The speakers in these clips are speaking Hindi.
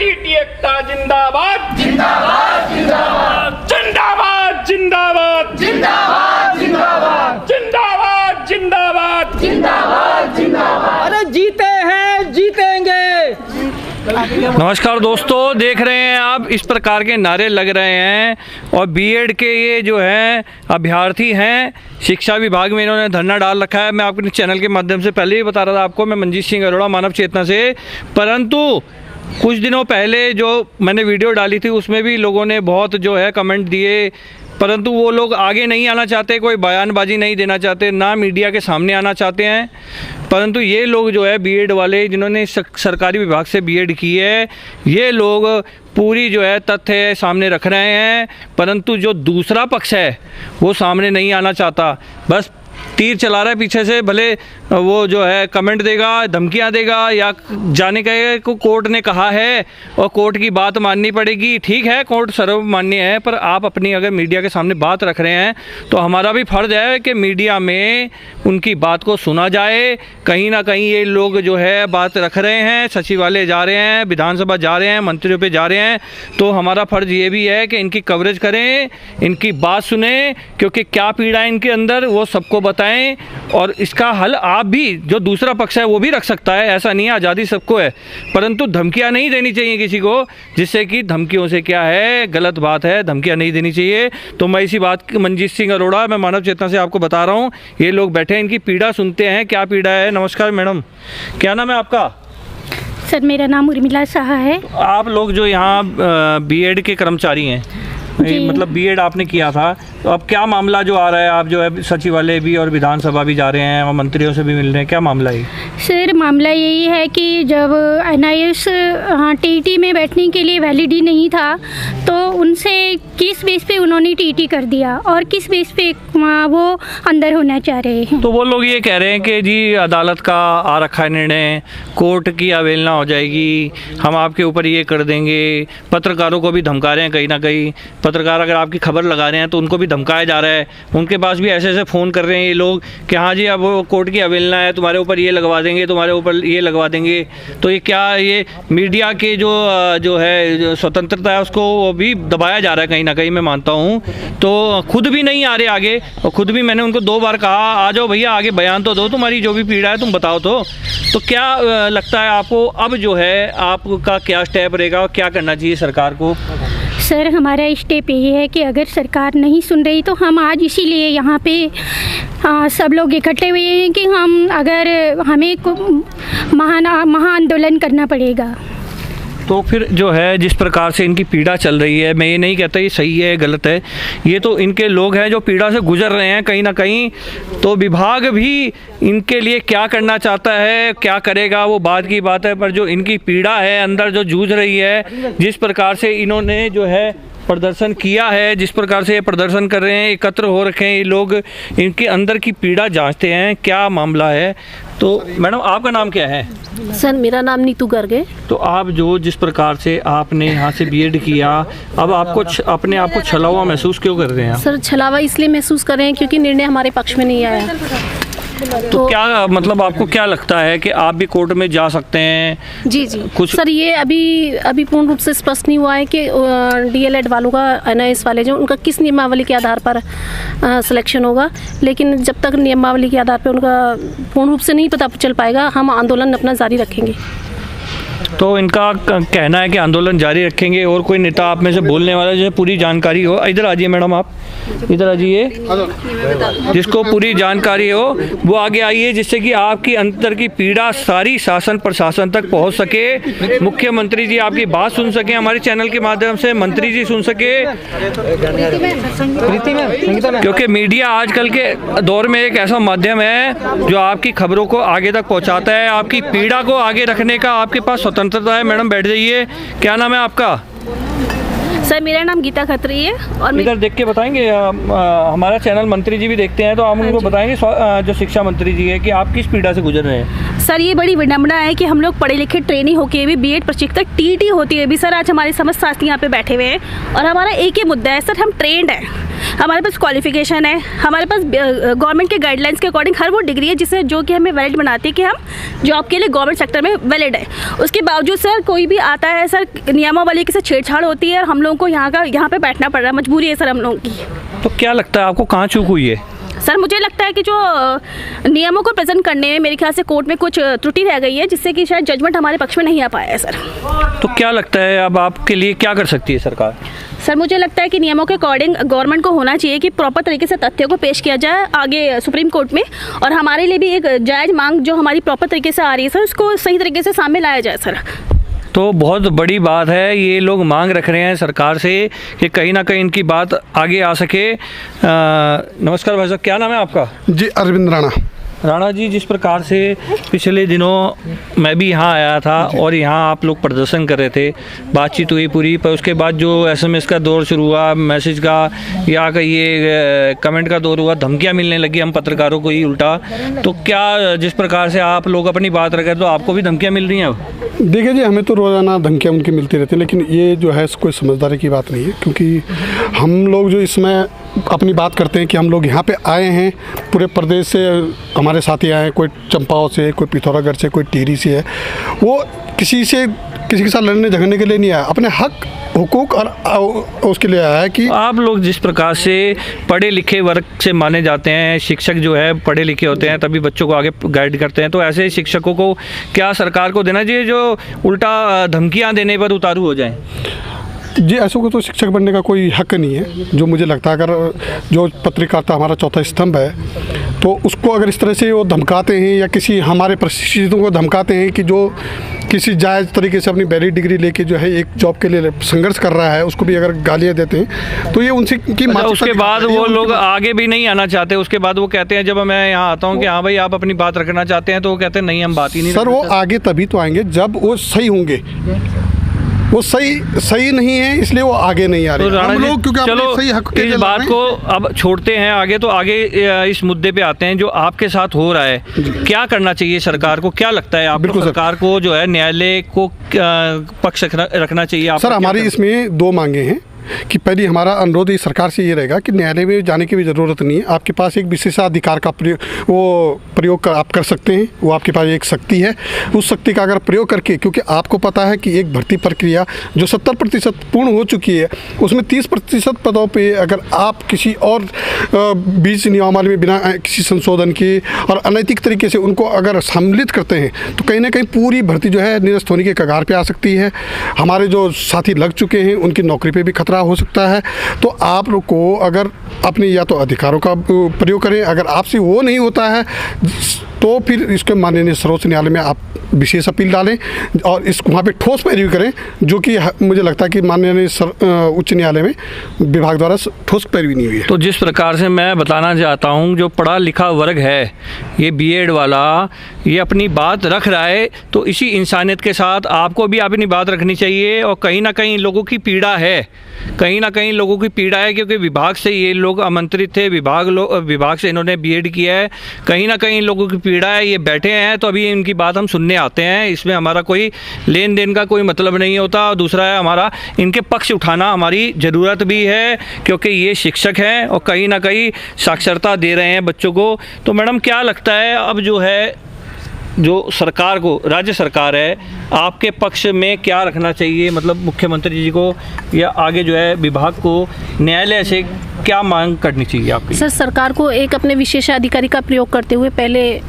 टीटी एकता जिंदाबाद जिंदाबाद जिंदाबाद जिंदाबाद जिंदाबाद जिंदाबाद जिंदाबाद जिंदाबाद जिंदाबाद जिंदाबाद जिंदाबाद। अरे जीते हैं जीतेंगे। नमस्कार दोस्तों, देख रहे हैं आप इस प्रकार के नारे लग रहे हैं और बीएड के ये जो हैं अभ्यर्थी हैं, शिक्षा विभाग में इन्होंने धरना डाल रखा है। मैं आपके चैनल के माध्यम से पहले ही बता रहा था आपको, मैं मंजीत सिंह अरोड़ा मानव चेतना से। परंतु कुछ दिनों पहले जो मैंने वीडियो डाली थी उसमें भी लोगों ने बहुत जो है कमेंट दिए, परंतु वो लोग आगे नहीं आना चाहते, कोई बयानबाजी नहीं देना चाहते, ना मीडिया के सामने आना चाहते हैं। परंतु ये लोग जो है बीएड वाले, जिन्होंने सरकारी विभाग से बीएड की है, ये लोग पूरी जो है तथ्य सामने रख रहे हैं, परंतु जो दूसरा पक्ष है वो सामने नहीं आना चाहता। बस तीर चला रहा है पीछे से, भले वो जो है कमेंट देगा, धमकियां देगा या जाने कहेगा को कोर्ट ने कहा है और कोर्ट की बात माननी पड़ेगी। ठीक है, कोर्ट सर्वमान्य है, पर आप अपनी अगर मीडिया के सामने बात रख रहे हैं तो हमारा भी फ़र्ज़ है कि मीडिया में उनकी बात को सुना जाए। कहीं ना कहीं ये लोग जो है बात रख रहे हैं, सचिवालय जा रहे हैं, विधानसभा जा रहे हैं, मंत्रियों पे जा रहे हैं, तो हमारा फ़र्ज़ ये भी है कि इनकी कवरेज करें, इनकी बात सुने, क्योंकि क्या पीड़ा है इनके अंदर वो सबको बताएं। और इसका हल आप भी, जो दूसरा पक्ष है वो भी रख सकता है, ऐसा नहीं है, आज़ादी सबको है, परंतु धमकियां नहीं देनी चाहिए किसी को, जिससे कि धमकियों से क्या है, गलत बात है, धमकियां नहीं देनी चाहिए। तो मैं इसी बात, मंजीत सिंह अरोड़ा, मैं मानव चेतना से आपको बता रहा हूं, ये लोग बैठे हैं, इनकी पीड़ा सुनते हैं, क्या पीड़ा है। नमस्कार मैडम, क्या नाम है आपका? सर मेरा नाम उर्मिला शाह है। आप लोग जो यहाँ बीएड के कर्मचारी हैं, मतलब बीएड आपने किया था, तो अब क्या मामला जो आ रहा है, आप जो है सचिवालय भी और विधानसभा भी जा रहे हैं और मंत्रियों से भी मिल रहे हैं, क्या मामला है? सर मामला यही है कि जब एनआईएस टीटी में बैठने के लिए वैलिड ही नहीं था, तो उनसे किस बेस पे उन्होंने टीटी कर दिया और किस बेस पे वो अंदर होना चाह रहे हैं। तो वो लोग ये कह रहे हैं कि जी अदालत का आ रखा है निर्णय, कोर्ट की अवहेलना हो जाएगी, हम आपके ऊपर ये कर देंगे। पत्रकारों को भी धमका रहे हैं, कहीं ना कहीं पत्रकार अगर आपकी खबर लगा रहे हैं तो उनको भी धमकाया जा रहा है। उनके पास भी ऐसे ऐसे फ़ोन कर रहे हैं ये लोग कि हाँ जी अब कोर्ट की अवहेलना है, तुम्हारे ऊपर ये लगवा देंगे, तुम्हारे ऊपर ये लगवा देंगे। तो ये क्या, ये मीडिया के जो है जो स्वतंत्रता है उसको वो भी दबाया जा रहा है कहीं ना कहीं, मैं मानता हूँ। तो खुद भी नहीं आ रहे आगे, और खुद भी मैंने उनको 2 बार कहा आ जाओ भैया आगे, बयान तो दो, तुम्हारी जो भी पीड़ा है तुम बताओ। तो क्या लगता है आपको अब जो है आपका क्या स्टेप रहेगा और क्या करना चाहिए सरकार को? सर हमारा स्टेप ये है कि अगर सरकार नहीं सुन रही तो हम आज इसीलिए यहाँ पे सब लोग इकट्ठे हुए हैं कि हमें महा आंदोलन करना पड़ेगा। तो फिर जो है जिस प्रकार से इनकी पीड़ा चल रही है, मैं ये नहीं कहता ये सही है गलत है, ये तो इनके लोग हैं जो पीड़ा से गुजर रहे हैं कहीं ना कहीं। तो विभाग भी इनके लिए क्या करना चाहता है, क्या करेगा, वो बाद की बात है, पर जो इनकी पीड़ा है अंदर जो जूझ रही है, जिस प्रकार से इन्होंने जो है प्रदर्शन किया है, जिस प्रकार से ये प्रदर्शन कर रहे हैं, एकत्र हो रखे हैं ये लोग, इनके अंदर की पीड़ा जांचते हैं क्या मामला है। तो मैडम आपका नाम क्या है? सर मेरा नाम नीतू गर्ग है। तो आप जो जिस प्रकार से आपने यहाँ से बीएड किया, अब आपको अपने आप को छला हुआ महसूस क्यों कर रहे हैं? सर छलावा इसलिए महसूस कर रहे हैं क्योंकि निर्णय हमारे पक्ष में नहीं आया। तो क्या मतलब आपको क्या लगता है कि आप भी कोर्ट में जा सकते हैं? जी कुछ सर ये अभी पूर्ण रूप से स्पष्ट नहीं हुआ है कि डीएलएड वालों का, एनआईएस वाले जो उनका किस नियमावली के आधार पर सिलेक्शन होगा, लेकिन जब तक नियमावली के आधार पर उनका पूर्ण रूप से नहीं पता चल पाएगा, हम आंदोलन अपना जारी रखेंगे। तो इनका कहना है कि आंदोलन जारी रखेंगे। और कोई नेता आप में से बोलने वाला जो पूरी जानकारी हो, इधर आ जाइए मैडम, आप इधर आ जाइए, जिसको पूरी जानकारी हो वो आगे आइए, जिससे कि आपकी अंदर की पीड़ा सारी शासन प्रशासन तक पहुंच सके, मुख्यमंत्री जी आपकी बात सुन सके, हमारे चैनल के माध्यम से मंत्री जी सुन सके। क्योंकि मीडिया आजकल के दौर में एक ऐसा माध्यम है जो आपकी खबरों को आगे तक पहुंचाता है, आपकी पीड़ा को आगे रखने का आपके पास स्वतंत्रता है। मैडम बैठ जाइए, क्या नाम है आपका? सर मेरा नाम गीता खत्री है। और इधर देख के बताएंगे, हमारा चैनल मंत्री जी भी देखते हैं, तो आप उनको बताएंगे जो शिक्षा मंत्री जी है कि आप किस पीड़ा से गुजर रहे हैं। सर ये बड़ी विडम्बना है कि हम लोग पढ़े लिखे ट्रेनी होके भी बीएड प्रशिक्षक टीटी होती है भी सर आज हमारे समस्त साथी यहाँ पे बैठे हुए हैं और हमारा एक ही मुद्दा है सर, हम ट्रेंड हैं, हमारे पास क्वालिफिकेशन है, हमारे पास गवर्नमेंट के गाइडलाइंस के अकॉर्डिंग हर वो डिग्री है जिससे जो कि हमें वैलिड बनाती है कि हम जॉब के लिए गवर्नमेंट सेक्टर में वैलिड है। उसके बावजूद सर कोई भी आता है सर, नियमावली से छेड़छाड़ होती है और हम लोगों को यहाँ पे बैठना पड़ रहा है, मजबूरी है सर हम लोगों की। तो क्या लगता है आपको कहाँ चूक हुई है? सर मुझे लगता है कि जो नियमों को प्रेजेंट करने में मेरे ख्याल से कोर्ट में कुछ त्रुटि रह गई है जिससे कि शायद जजमेंट हमारे पक्ष में नहीं आ पाया है सर। तो क्या लगता है अब आपके लिए क्या कर सकती है सरकार? सर मुझे लगता है कि नियमों के अकॉर्डिंग गवर्नमेंट को होना चाहिए कि प्रॉपर तरीके से तथ्यों को पेश किया जाए आगे सुप्रीम कोर्ट में, और हमारे लिए भी एक जायज़ मांग जो हमारी प्रॉपर तरीके से आ रही है सर उसको सही तरीके से सामने लाया जाए सर। तो बहुत बड़ी बात है, ये लोग मांग रख रहे हैं सरकार से कि कहीं ना कहीं इनकी बात आगे आ सके। नमस्कार भाई साहब, क्या नाम है आपका? जी अरविंद राणा। राणा जी, जिस प्रकार से पिछले दिनों मैं भी यहाँ आया था और यहाँ आप लोग प्रदर्शन कर रहे थे, बातचीत हुई पूरी, पर उसके बाद जो SMS का दौर शुरू हुआ, मैसेज का या ये कमेंट का दौर हुआ, धमकियाँ मिलने लगी हम पत्रकारों को ही उल्टा। तो क्या जिस प्रकार से आप लोग अपनी बात रखें तो आपको भी धमकियाँ मिल रही हैं अब? देखिए जी, हमें तो रोज़ाना धमकियाँ उनकी मिलती रहती हैं, लेकिन ये जो है कोई समझदारी की बात नहीं है, क्योंकि हम लोग जो इसमें अपनी बात करते हैं कि हम लोग यहाँ पे आए हैं, पूरे प्रदेश से हमारे साथी आए हैं, कोई चंपाओं से, कोई पिथौरागढ़ से, कोई टिहरी से है, वो किसी के साथ लड़ने झगड़ने के लिए नहीं आया, अपने हक हुकूक और उसके लिए आया है। कि आप लोग जिस प्रकार से पढ़े लिखे वर्ग से माने जाते हैं, शिक्षक जो है पढ़े लिखे होते हैं तभी बच्चों को आगे गाइड करते हैं, तो ऐसे शिक्षकों को क्या सरकार को देना चाहिए जो उल्टा धमकियां देने पर उतारू हो जाएं? जी, ऐसे को तो शिक्षक बनने का कोई हक नहीं है। जो मुझे लगता है, अगर जो पत्रकारिता हमारा चौथा स्तंभ है, तो उसको अगर इस तरह से वो धमकाते हैं या किसी हमारे प्रशिक्षितों को धमकाते हैं कि जो किसी जायज़ तरीके से अपनी वैलिड डिग्री लेके जो है एक जॉब के लिए संघर्ष कर रहा है, उसको भी अगर गालियाँ देते हैं तो ये उनसे की उसके बाद वो लोग आगे भी नहीं आना चाहते। उसके बाद वो कहते हैं, जब मैं यहाँ आता हूँ कि हाँ भाई आप अपनी बात रखना चाहते हैं, तो वो कहते हैं नहीं हम बात ही नहीं। सर वो आगे तभी तो आएंगे जब वो सही होंगे, वो सही नहीं है इसलिए वो आगे नहीं आ रहे। तो हम लोग क्योंकि चलो सही हक के इस बात को अब छोड़ते हैं आगे, तो आगे इस मुद्दे पे आते हैं जो आपके साथ हो रहा है। क्या करना चाहिए सरकार को? क्या लगता है आपको सरकार को जो है न्यायालय को पक्ष रखना चाहिए? सर हमारी इसमें दो मांगे हैं कि पहली हमारा अनुरोध इस सरकार से ये रहेगा कि न्यायालय में जाने की भी ज़रूरत नहीं है। आपके पास एक विशेषाधिकार का प्रयोग आप कर सकते हैं, वो आपके पास एक शक्ति है, उस शक्ति का अगर प्रयोग करके, क्योंकि आपको पता है कि एक भर्ती प्रक्रिया जो 70% पूर्ण हो चुकी है, उसमें 30% पदों पे अगर आप किसी और बीच नियमावली में बिना किसी संशोधन के और अनैतिक तरीके से उनको अगर सम्मिलित करते हैं, तो कहीं ना कहीं पूरी भर्ती जो है निरस्त होने के कगार पर आ सकती है। हमारे जो साथी लग चुके हैं उनकी नौकरी पर भी खतरा हो सकता है। तो आप लोग को अगर अपने या तो अधिकारों का प्रयोग करें, अगर आपसे वो नहीं होता है तो फिर इसके माननीय सर्वोच्च न्यायालय में आप विशेष अपील डालें और इस वहाँ पे ठोस पैरवी करें, जो कि मुझे लगता है कि माननीय उच्च न्यायालय में विभाग द्वारा ठोस पैरवी नहीं हुई है। तो जिस प्रकार से मैं बताना चाहता हूँ, जो पढ़ा लिखा वर्ग है, ये बीएड वाला, ये अपनी बात रख रहा है, तो इसी इंसानियत के साथ आपको भी अपनी बात रखनी चाहिए। और कहीं ना कहीं लोगों की पीड़ा है, कहीं ना कहीं लोगों की पीड़ा है, क्योंकि विभाग से ये लोग आमंत्रित थे, विभाग से इन्होंने बीएड किया है, कहीं ना कहीं लोगों की पीड़ा है, ये बैठे हैं, तो अभी इनकी बात हम सुनने आते हैं। इसमें हमारा कोई लेन देन का कोई मतलब नहीं होता। और दूसरा है, हमारा इनके पक्ष उठाना हमारी ज़रूरत भी है, क्योंकि ये शिक्षक हैं और कहीं ना कहीं साक्षरता दे रहे हैं बच्चों को। तो मैडम क्या लगता है, अब जो है जो सरकार को, राज्य सरकार है, आपके पक्ष में क्या रखना चाहिए? मतलब मुख्यमंत्री जी को या आगे जो है विभाग को, न्यायालय से क्या मांग करनी चाहिए आपकी? सर सरकार को एक अपने विशेषाधिकारी का प्रयोग करते हुए पहले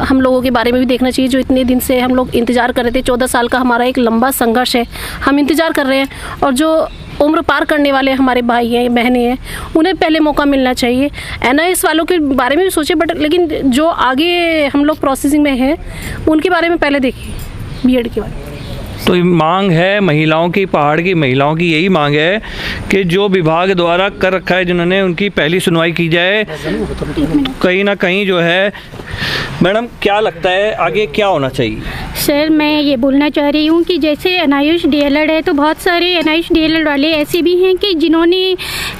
हम लोगों के बारे में भी देखना चाहिए, जो इतने दिन से हम लोग इंतज़ार कर रहे थे। 14 साल का हमारा एक लंबा संघर्ष है, हम इंतज़ार कर रहे हैं, और जो उम्र पार करने वाले हमारे भाई हैं, बहनें हैं, उन्हें पहले मौका मिलना चाहिए। NIS वालों के बारे में भी सोचे, बट लेकिन जो आगे हम लोग प्रोसेसिंग में हैं उनके बारे में पहले देखिए, बीएड के बारे में। तो मांग है महिलाओं की, पहाड़ की महिलाओं की यही मांग है कि जो विभाग द्वारा कर रखा है जिन्होंने, उनकी पहली सुनवाई की जाए। कहीं ना कहीं जो है मैडम क्या लगता है आगे क्या होना चाहिए? सर मैं ये बोलना चाह रही हूँ कि जैसे एनआईयूएस डीएलएड है तो बहुत सारे एनआईयूएस डीएलएड वाले ऐसे भी हैं कि जिन्होंने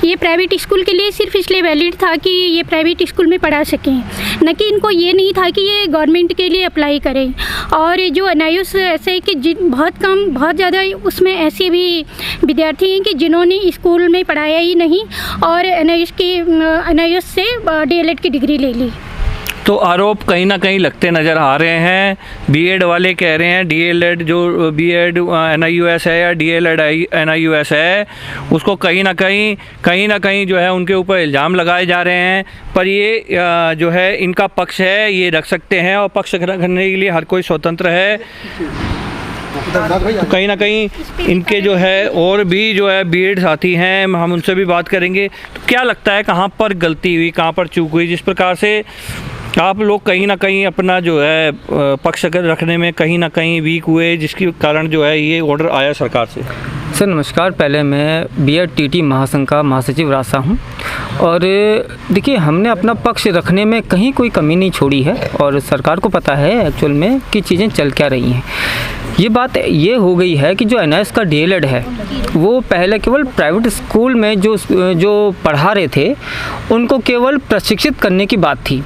ये प्राइवेट स्कूल के लिए सिर्फ इसलिए वैलिड था कि ये प्राइवेट स्कूल में पढ़ा सकें, न कि इनको ये नहीं था कि ये गवर्नमेंट के लिए अप्लाई करें। और जो एनआईयूएस ऐसे है कि बहुत ज़्यादा उसमें ऐसे भी विद्यार्थी हैं कि जिन्होंने स्कूल में पढ़ाया ही नहीं और एनआईयूएस से डीएलएड की डिग्री ले ली। तो आरोप कहीं ना कहीं लगते नज़र आ रहे हैं। बीएड वाले कह रहे हैं डीएलएड जो बीएड एनआईयूएस है या डीएलएड एनआईयूएस है उसको कहीं ना कहीं जो है उनके ऊपर इल्ज़ाम लगाए जा रहे हैं। पर ये जो है इनका पक्ष है, ये रख सकते हैं और पक्ष रखने के लिए हर कोई स्वतंत्र है। तो कहीं ना कहीं इनके जो है और भी जो है बीएड साथी हैं, हम उनसे भी बात करेंगे। तो क्या लगता है कहाँ पर गलती हुई, कहाँ पर चूक हुई, जिस प्रकार से आप लोग कहीं ना कहीं अपना जो है पक्ष रखने में कहीं ना कहीं वीक हुए, जिसके कारण जो है ये ऑर्डर आया सरकार से? सर नमस्कार, पहले मैं बीएड टीटी महासंघ का महासचिव रास्ता हूँ और देखिए हमने अपना पक्ष रखने में कहीं कोई कमी नहीं छोड़ी है और सरकार को पता है एक्चुअल में कि चीज़ें चल क्या रही हैं। ये बात ये हो गई है कि जो एनआईएस का डीएलएड है वो पहले केवल प्राइवेट स्कूल में जो पढ़ा रहे थे उनको केवल प्रशिक्षित करने की बात थी।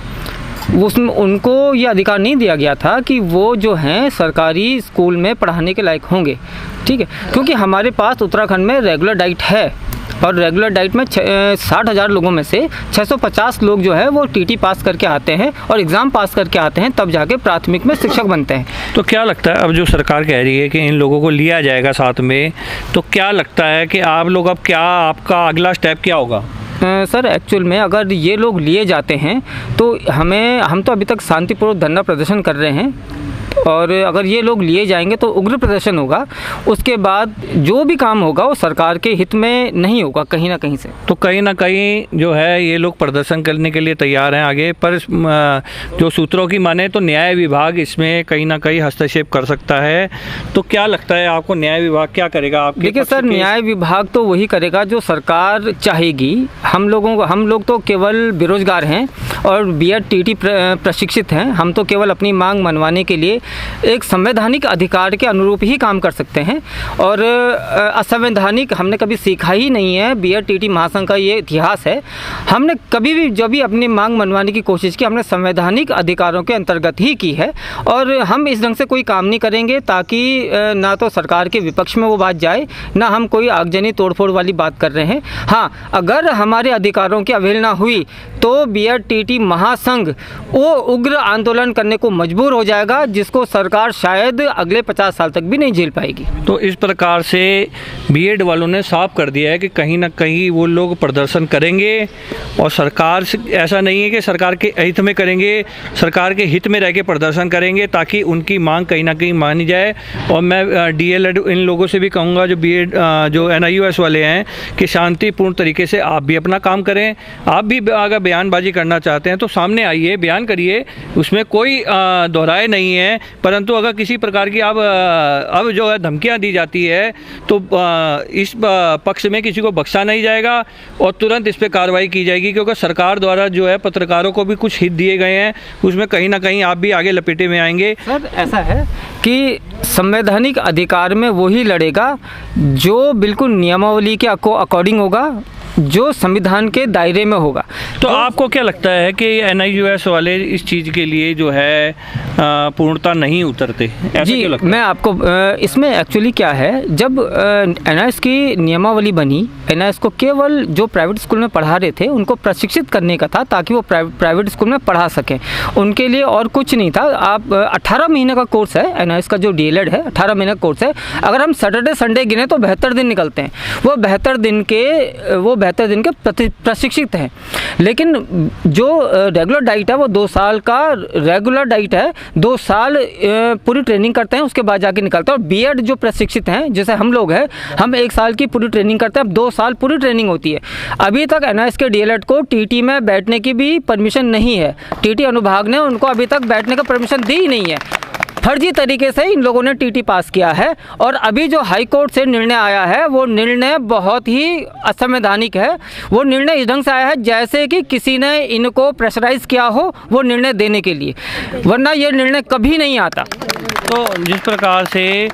उसमें उनको ये अधिकार नहीं दिया गया था कि वो जो हैं सरकारी स्कूल में पढ़ाने के लायक होंगे, ठीक है। क्योंकि हमारे पास उत्तराखंड में रेगुलर डाइट है और रेगुलर डाइट में 60,000 लोगों में से 650 लोग जो है वो टीटी पास करके आते हैं और एग्ज़ाम पास करके आते हैं, तब जाके प्राथमिक में शिक्षक बनते हैं। तो क्या लगता है अब जो सरकार कह रही है कि इन लोगों को लिया जाएगा साथ में, तो क्या लगता है कि आप लोग अब क्या आपका अगला स्टेप क्या होगा? सर एक्चुअल में अगर ये लोग लिए जाते हैं तो हम तो अभी तक शांतिपूर्वक धरना प्रदर्शन कर रहे हैं और अगर ये लोग लिए जाएंगे तो उग्र प्रदर्शन होगा। उसके बाद जो भी काम होगा वो सरकार के हित में नहीं होगा कहीं ना कहीं से। तो कहीं ना कहीं जो है ये लोग प्रदर्शन करने के लिए तैयार हैं आगे, पर जो सूत्रों की माने तो न्याय विभाग इसमें कहीं ना कहीं हस्तक्षेप कर सकता है। तो क्या लगता है आपको न्याय विभाग क्या करेगा आपके? देखिए सर, न्याय विभाग तो वही करेगा जो सरकार चाहेगी। हम लोग तो केवल बेरोजगार हैं और बीएड टीटी प्रशिक्षित हैं। हम तो केवल अपनी मांग मनवाने के लिए एक संवैधानिक अधिकार के अनुरूप ही काम कर सकते हैं और असंवैधानिक हमने कभी सीखा ही नहीं है। बीएड टीटी महासंघ का ये इतिहास है। हमने कभी भी जब भी अपनी मांग मनवाने की कोशिश की हमने संवैधानिक अधिकारों के अंतर्गत ही की है और हम इस ढंग से कोई काम नहीं करेंगे ताकि ना तो सरकार के विपक्ष में वो बात जाए, ना हम कोई आगजनी तोड़फोड़ वाली बात कर रहे हैं। हाँ, अगर हमारे अधिकारों की अवहेलना हुई तो बीएड टीटी महासंघ वो उग्र आंदोलन करने को मजबूर हो जाएगा, जिसको सरकार शायद अगले 50 साल तक भी नहीं झेल पाएगी। तो इस प्रकार से बीएड वालों ने साफ कर दिया है कि कहीं ना कहीं वो लोग प्रदर्शन करेंगे और सरकार से ऐसा नहीं है कि सरकार के हित में करेंगे, सरकार के हित में रह के प्रदर्शन करेंगे ताकि उनकी मांग कहीं ना कहीं मानी जाए। और मैं डीएलएड इन लोगों से भी कहूँगा जो बीएड जो एनआईयूएस वाले हैं कि शांतिपूर्ण तरीके से आप भी अपना काम करें। आप भी अगर बयानबाजी करना चाहते हैं तो सामने आइए, बयान करिए, उसमें कोई दोहराए नहीं है। परंतु अगर किसी प्रकार की अब जो है धमकियां दी जाती है तो इस पक्ष में किसी को बख्शा नहीं जाएगा और तुरंत इस पर कार्रवाई की जाएगी, क्योंकि सरकार द्वारा जो है पत्रकारों को भी कुछ हित दिए गए हैं, उसमें कहीं ना कहीं आप भी आगे लपेटे में आएंगे। सर ऐसा है कि संवैधानिक अधिकार में वही लड़ेगा जो बिल्कुल नियमावली के अकॉर्डिंग होगा, जो संविधान के दायरे में होगा। तो आपको क्या लगता है कि एनआईयूएस वाले इस चीज़ के लिए जो है पूर्णता नहीं उतरते? जी, मैं आपको इसमें एक्चुअली क्या है, जब एनआईएस की नियमावली बनी, एनआईएस को केवल जो प्राइवेट स्कूल में पढ़ा रहे थे उनको प्रशिक्षित करने का था ताकि वो प्राइवेट स्कूल में पढ़ा सकें, उनके लिए और कुछ नहीं था। आप 18 महीने का कोर्स है एनआईएस का, जो डीएलएड है 18 महीने का कोर्स है। अगर हम सैटरडे संडे गिने तो 72 दिन निकलते हैं। वो 72 दिन के प्रशिक्षित हैं। लेकिन जो रेगुलर डाइट है वो 2 साल का रेगुलर डाइट है, 2 साल पूरी ट्रेनिंग करते हैं, उसके बाद जाके निकलते हैं। और बीएड जो प्रशिक्षित हैं जैसे हम लोग हैं, हम 1 साल की पूरी ट्रेनिंग करते हैं, अब 2 साल पूरी ट्रेनिंग होती है। अभी तक एनआईएस के डीएलएड को टीटी में बैठने की भी परमिशन नहीं है। टीटी अनुभाग ने उनको अभी तक बैठने का परमिशन दी ही नहीं है। फर्जी तरीके से इन लोगों ने टीटी पास किया है। और अभी जो हाई कोर्ट से निर्णय आया है वो निर्णय बहुत ही असंवैधानिक है। वो निर्णय इस ढंग से आया है जैसे कि किसी ने इनको प्रेशराइज किया हो वो निर्णय देने के लिए, वरना ये निर्णय कभी नहीं आता। तो जिस प्रकार से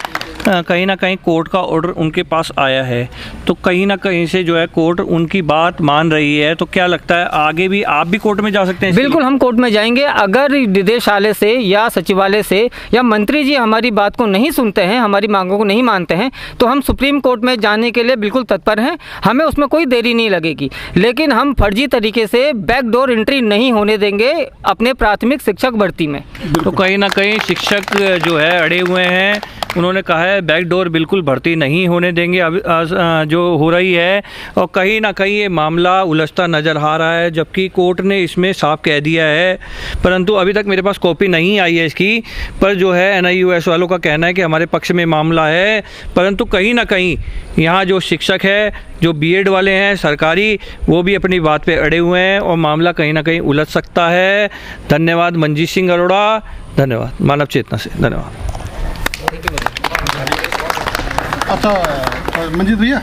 कहीं ना कहीं कोर्ट का ऑर्डर उनके पास आया है, तो कहीं ना कहीं से जो है कोर्ट उनकी बात मान रही है, तो क्या लगता है आगे भी आप भी कोर्ट में जा सकते हैं? बिल्कुल, हम कोर्ट में जाएंगे। अगर निदेशालय से या सचिवालय से या मंत्री जी हमारी बात को नहीं सुनते हैं, हमारी मांगों को नहीं मानते हैं, तो हम सुप्रीम कोर्ट में जाने के लिए बिल्कुल तत्पर हैं। हमें उसमें कोई देरी नहीं लगेगी, लेकिन हम फर्जी तरीके से बैकडोर एंट्री नहीं होने देंगे अपने प्राथमिक शिक्षक भर्ती में। तो कहीं ना कहीं शिक्षक जो है अड़े हुए हैं, उन्होंने कहा है बैकडोर बिल्कुल भर्ती नहीं होने देंगे अब जो हो रही है, और कहीं ना कहीं ये मामला उलझता नज़र आ रहा है, जबकि कोर्ट ने इसमें साफ कह दिया है। परंतु अभी तक मेरे पास कॉपी नहीं आई है इसकी, पर जो है NIUS वालों का कहना है कि हमारे पक्ष में मामला है। परंतु कहीं ना कहीं यहाँ जो शिक्षक है, जो BEd वाले हैं सरकारी, वो भी अपनी बात पे अड़े हुए हैं और मामला कहीं ना कहीं उलझ सकता है। धन्यवाद मंजीत सिंह अरोड़ा, धन्यवाद मानव चेतना से, धन्यवाद। अच्छा मंजीत भैया,